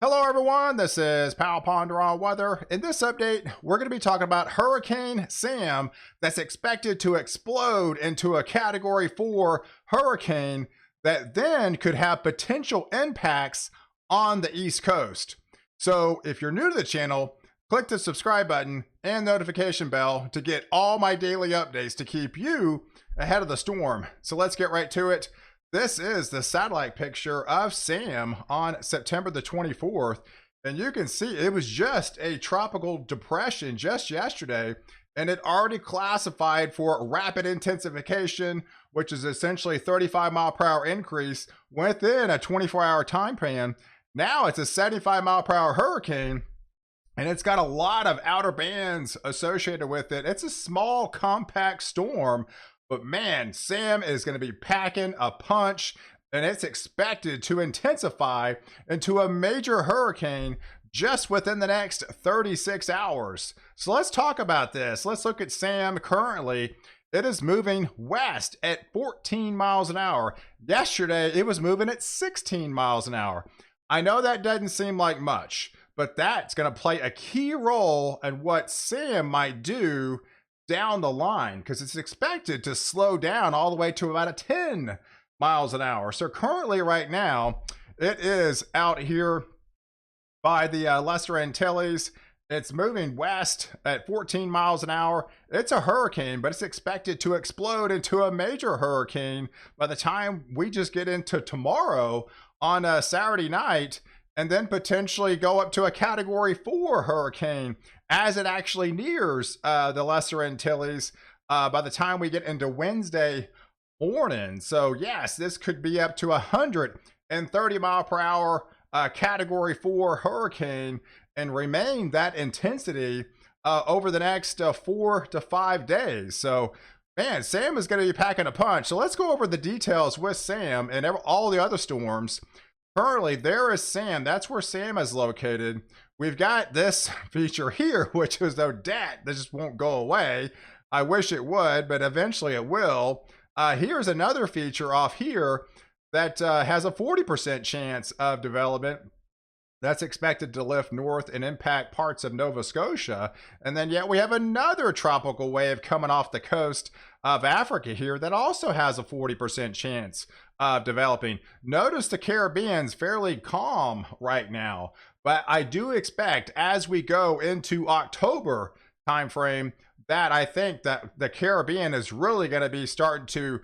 Hello everyone, this is POW Ponder on Weather. In this update, we're going to be talking about Hurricane Sam that's expected to explode into a Category 4 hurricane that then could have potential impacts on the East Coast. So if you're new to the channel, click the subscribe button and notification bell to get all my daily updates to keep you ahead of the storm. So let's get right to it. This is the satellite picture of Sam on September the 24th. And you can see it was just a tropical depression just yesterday. And it already classified for rapid intensification, which is essentially 35-mile-per-hour increase within a 24-hour time span. Now it's a 75-mile-per-hour hurricane. And it's got a lot of outer bands associated with it. It's a small, compact storm. But man, Sam is going to be packing a punch, and it's expected to intensify into a major hurricane just within the next 36 hours. So let's talk about this. Let's look at Sam currently. It is moving west at 14 miles an hour. Yesterday, it was moving at 16 miles an hour. I know that doesn't seem like much, but that's going to play a key role in what Sam might do down the line, because it's expected to slow down all the way to about a 10 miles an hour. So currently right now, it is out here by the Lesser Antilles. It's moving west at 14 miles an hour. It's a hurricane, but it's expected to explode into a major hurricane by the time we just get into tomorrow on a Saturday night, and then potentially go up to a Category 4 hurricane as it actually nears the Lesser Antilles by the time we get into Wednesday morning. So yes, this could be up to 130 mile per hour Category 4 hurricane and remain that intensity over the next 4 to 5 days. So man, Sam is going to be packing a punch. So let's go over the details with Sam and all the other storms. Currently, there is Sam. That's where Sam is located. We've got this feature here, which is no debt. That just won't go away. I wish it would, but eventually it will. Here's another feature off here that has a 40% chance of development. That's expected to lift north and impact parts of Nova Scotia. And then yet we have another tropical wave coming off the coast of Africa here that also has a 40% chance of developing. Notice the Caribbean's fairly calm right now, but I do expect as we go into October timeframe that I think that the Caribbean is really going to be starting to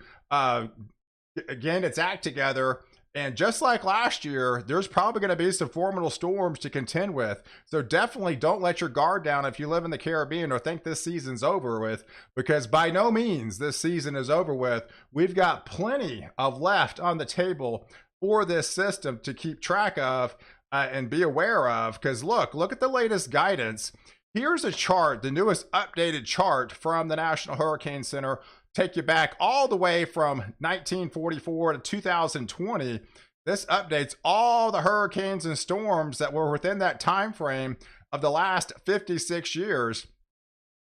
gain its act together. And just like last year, there's probably going to be some formidable storms to contend with. So definitely don't let your guard down if you live in the Caribbean or think this season's over with, because by no means this season is over with. We've got plenty of left on the table for this system to keep track of and be aware of. Because look at the latest guidance. Here's a chart, the newest updated chart from the National Hurricane Center. Take you back all the way from 1944 to 2020. This updates all the hurricanes and storms that were within that time frame of the last 56 years.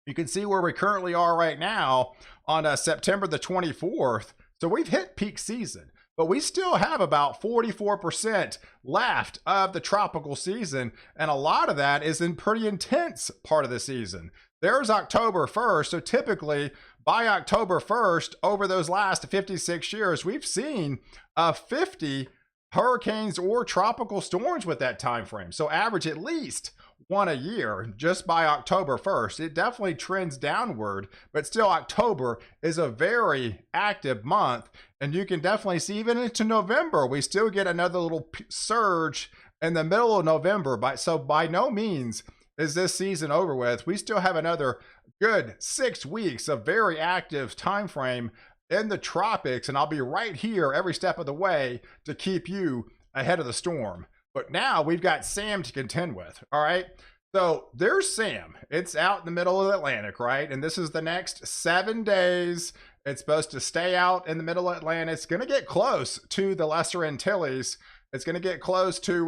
You can see where we currently are right now on September the 24th. So we've hit peak season, but we still have about 44% left of the tropical season. And a lot of that is in pretty intense part of the season. There's October 1st. So typically by October 1st, over those last 56 years, we've seen 50 hurricanes or tropical storms with that time frame. So average at least one a year just by October 1st. It definitely trends downward, but still October is a very active month. And you can definitely see even into November, we still get another little surge in the middle of November. So by no means is this season over with. We still have another good 6 weeks of very active time frame in the tropics, and I'll be right here every step of the way to keep you ahead of the storm. But now we've got Sam to contend with. All right, so there's Sam. It's out in the middle of the Atlantic, right? And this is the next 7 days. It's supposed to stay out in the middle of Atlantic. It's going to get close to the Lesser Antilles. It's going to get close to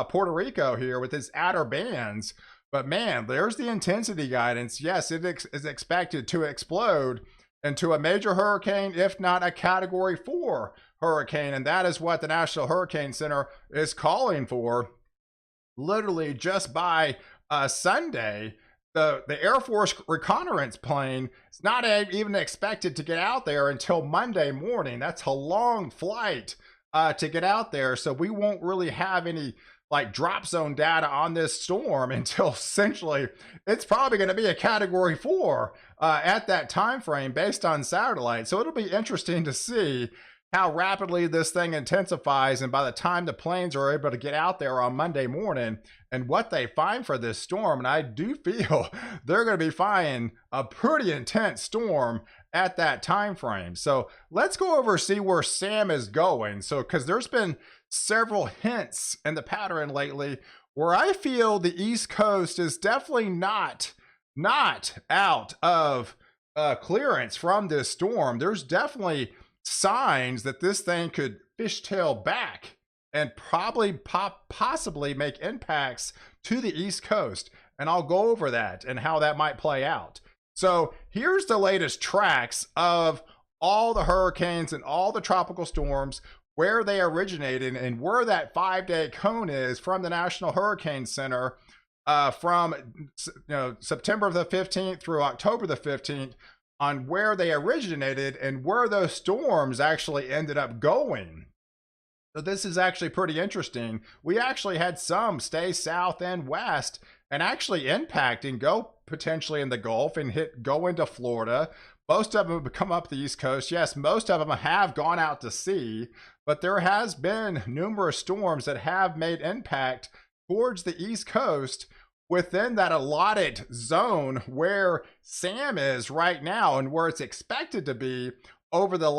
Puerto Rico here with its outer bands. But man, there's the intensity guidance. Yes, it is expected to explode into a major hurricane, if not a Category 4 hurricane. And that is what the National Hurricane Center is calling for. literally just by Sunday, the Air Force reconnaissance plane is not even expected to get out there until Monday morning. That's a long flight to get out there. So we won't really have any like drop zone data on this storm until essentially it's probably going to be a category 4 at that time frame based on satellite. So it'll be interesting to see how rapidly this thing intensifies, and by the time the planes are able to get out there on Monday morning and what they find for this storm. And I do feel they're going to be finding a pretty intense storm at that time frame. So let's go over see where Sam is going. So because there's been several hints in the pattern lately where I feel the East Coast is definitely not out of clearance from this storm. There's definitely signs that this thing could fishtail back and probably possibly make impacts to the East Coast. And I'll go over that and how that might play out. So here's the latest tracks of all the hurricanes and all the tropical storms, where they originated and where that 5-day cone is from the National Hurricane Center from September the 15th through October the 15th, on where they originated and where those storms actually ended up going. So this is actually pretty interesting. We actually had some stay south and west and actually impact and go potentially in the Gulf and go into Florida. Most of them have come up the East Coast. Yes, most of them have gone out to sea, but there has been numerous storms that have made impact towards the East Coast within that allotted zone where Sam is right now and where it's expected to be over the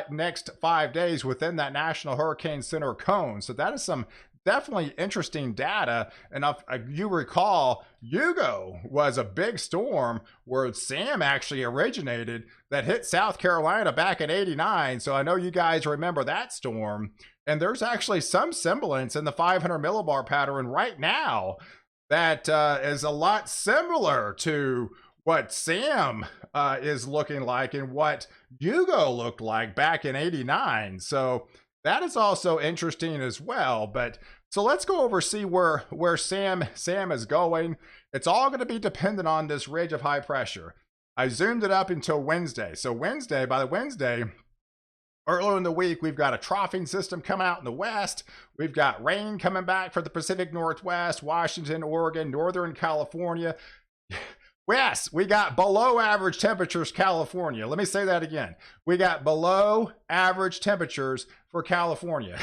next 5 days within that National Hurricane Center cone. So that is some definitely interesting data. And if you recall, Hugo was a big storm where Sam actually originated that hit South Carolina back in '89. So I know you guys remember that storm. And there's actually some semblance in the 500 millibar pattern right now that is a lot similar to what Sam is looking like and what Hugo looked like back in '89. So that is also interesting as well. But so let's go over see where Sam is going. It's all going to be dependent on this ridge of high pressure. I zoomed it up until Wednesday. So by Wednesday, earlier in the week, we've got a troughing system coming out in the west. We've got rain coming back for the Pacific Northwest, Washington, Oregon, Northern California. Yes, we got below average temperatures, California. Let me say that again. We got below average temperatures for California.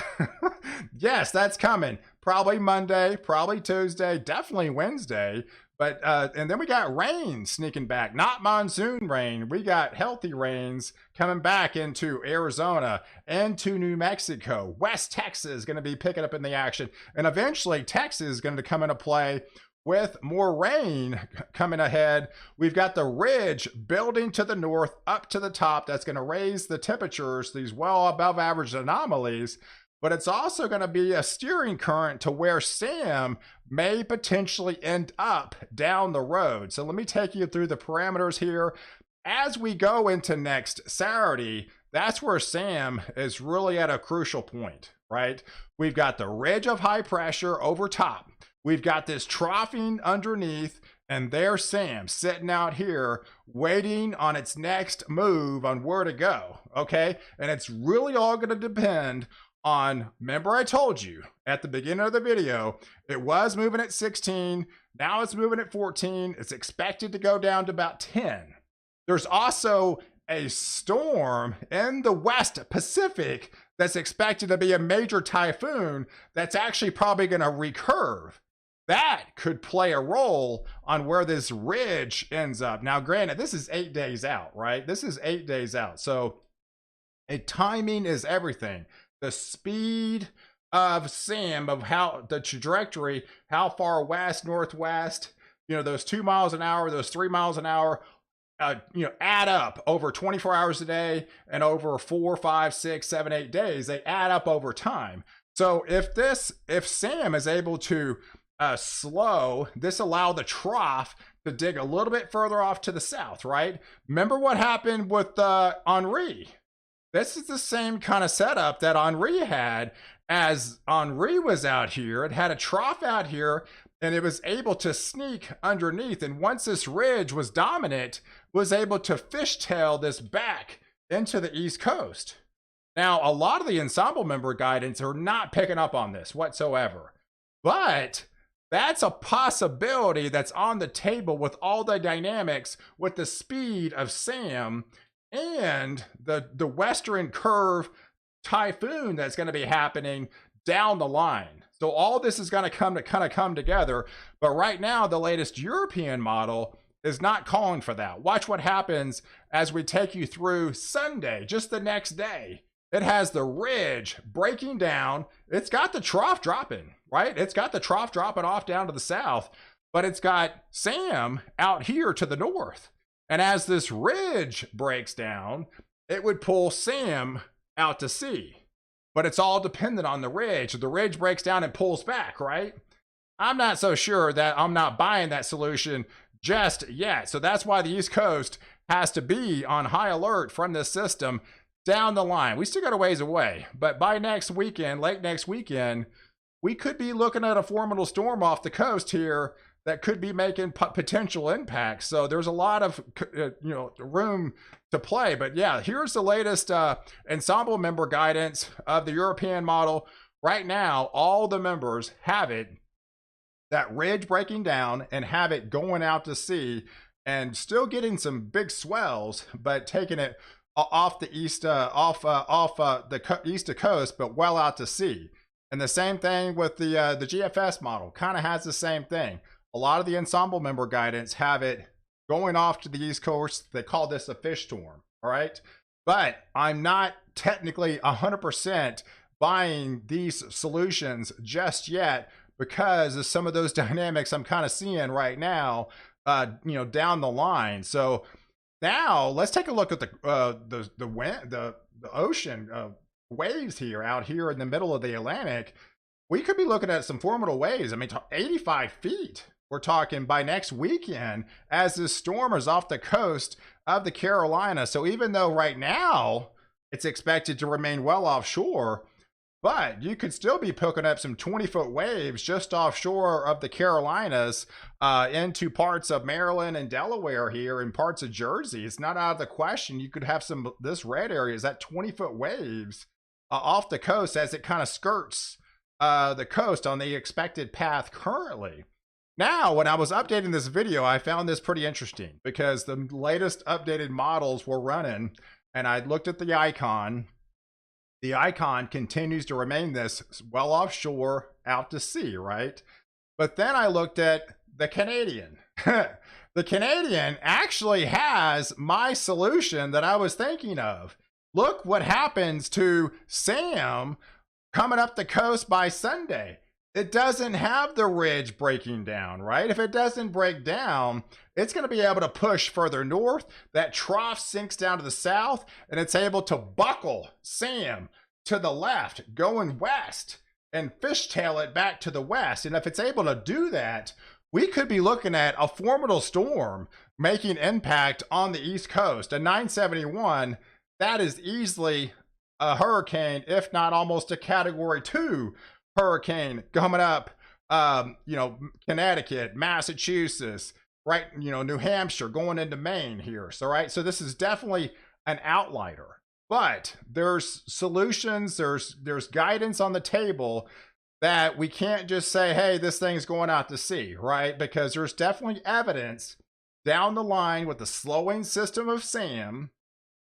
Yes, that's coming. Probably Monday, probably Tuesday, definitely Wednesday. But and then we got rain sneaking back, not monsoon rain. We got healthy rains coming back into Arizona and to New Mexico. West Texas is going to be picking up in the action. And eventually Texas is going to come into play with more rain coming ahead. We've got the ridge building to the north up to the top. That's going to raise the temperatures, these well above average anomalies. But it's also going to be a steering current to where Sam may potentially end up down the road. So let me take you through the parameters here. As we go into next Saturday, that's where Sam is really at a crucial point, right? We've got the ridge of high pressure over top. We've got this troughing underneath, and there's Sam sitting out here waiting on its next move on where to go, okay? And it's really all going to depend on, remember I told you at the beginning of the video, it was moving at 16, now it's moving at 14, it's expected to go down to about 10. There's also a storm in the West Pacific that's expected to be a major typhoon that's actually probably going to recurve. That could play a role on where this ridge ends up. Now, granted, this is 8 days out, right? This is 8 days out. So timing is everything. The speed of Sam, of how the trajectory, how far west, northwest, those 2 miles an hour, those 3 miles an hour, add up over 24 hours a day and over 4, 5, 6, 7, 8 days. They add up over time. So if Sam is able to slow, this allow the trough to dig a little bit further off to the south, right? Remember what happened with Henri? This is the same kind of setup that Henri had, as Henri was out here, it had a trough out here, and it was able to sneak underneath. And once this ridge was dominant, was able to fishtail this back into the East Coast. Now, a lot of the ensemble member guidance are not picking up on this whatsoever, but that's a possibility that's on the table with all the dynamics, with the speed of Sam and the Western Curve typhoon that's going to be happening down the line. So all this is going to kind of come together. But right now, the latest European model is not calling for that. Watch what happens as we take you through Sunday, just the next day. It has the ridge breaking down. It's got the trough dropping, right? It's got the trough dropping off down to the south, but it's got Sam out here to the north. And as this ridge breaks down, it would pull Sam out to sea. But it's all dependent on the ridge. If the ridge breaks down and pulls back, right? I'm not so sure that I'm not buying that solution just yet. So that's why the East Coast has to be on high alert from this system down the line. We still got a ways away, but by next weekend, late next weekend, we could be looking at a formidable storm off the coast here that could be making potential impacts. So there's a lot of room to play. But yeah, here's the latest ensemble member guidance of the European model. Right now, all the members have it, that ridge breaking down, and have it going out to sea and still getting some big swells, but taking it off the east, the east coast, but well out to sea. And the same thing with the GFS model, kind of has the same thing. A lot of the ensemble member guidance have it going off to the East Coast. They call this a fish storm, all right? But I'm not technically 100% buying these solutions just yet because of some of those dynamics I'm kind of seeing right now, down the line. So now let's take a look at the wind, the ocean waves here out here in the middle of the Atlantic. We could be looking at some formidable waves. I mean, 85 feet. We're talking by next weekend as this storm is off the coast of the Carolinas. So even though right now it's expected to remain well offshore, but you could still be picking up some 20-foot waves just offshore of the Carolinas into parts of Maryland and Delaware here and parts of Jersey. It's not out of the question. You could have some, this red area is that 20-foot waves off the coast as it kind of skirts the coast on the expected path currently. Now, when I was updating this video, I found this pretty interesting because the latest updated models were running, and I looked at the icon. The icon continues to remain this well offshore out to sea, right? But then I looked at the Canadian. The Canadian actually has my solution that I was thinking of. Look what happens to Sam coming up the coast by Sunday. It doesn't have the ridge breaking down, right? If it doesn't break down, it's going to be able to push further north. That trough sinks down to the south, and it's able to buckle Sam to the left, going west, and fishtail it back to the west. And if it's able to do that, we could be looking at a formidable storm making impact on the East Coast. A 971, that is easily a hurricane, if not almost a Category 2 hurricane coming up, Connecticut, Massachusetts, right, New Hampshire, going into Maine here. So, right, so this is definitely an outlier, but there's solutions, there's guidance on the table that we can't just say, hey, this thing's going out to sea, right? Because there's definitely evidence down the line with the slowing system of Sam,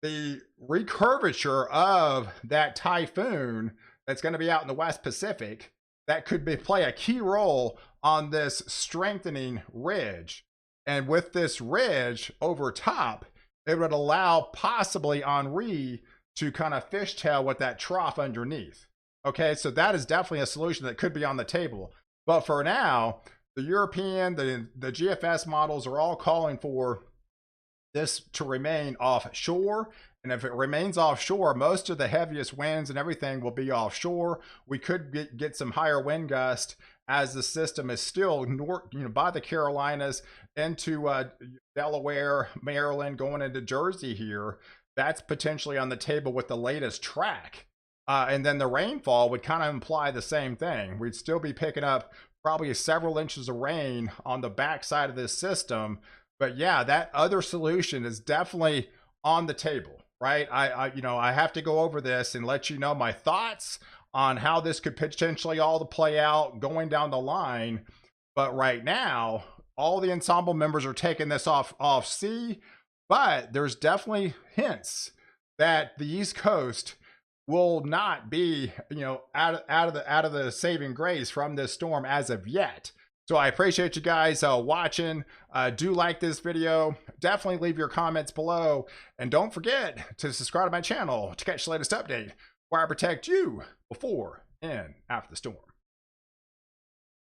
the recurvature of that typhoon that's going to be out in the West Pacific, that could play a key role on this strengthening ridge. And with this ridge over top, it would allow possibly Henri to kind of fishtail with that trough underneath. Okay, so that is definitely a solution that could be on the table. But for now, the European, the GFS models are all calling for this to remain offshore. And if it remains offshore, most of the heaviest winds and everything will be offshore. We could get some higher wind gust as the system is still north, by the Carolinas into Delaware, Maryland, going into Jersey here. That's potentially on the table with the latest track. And then the rainfall would kind of imply the same thing. We'd still be picking up probably several inches of rain on the backside of this system. But yeah, that other solution is definitely on the table, right? I have to go over this and let you know my thoughts on how this could potentially all play out going down the line. But right now, all the ensemble members are taking this off C, but there's definitely hints that the East Coast will not be, out of the saving grace from this storm as of yet. So I appreciate you guys watching. Do like this video. Definitely leave your comments below. And don't forget to subscribe to my channel to catch the latest update where I protect you before and after the storm.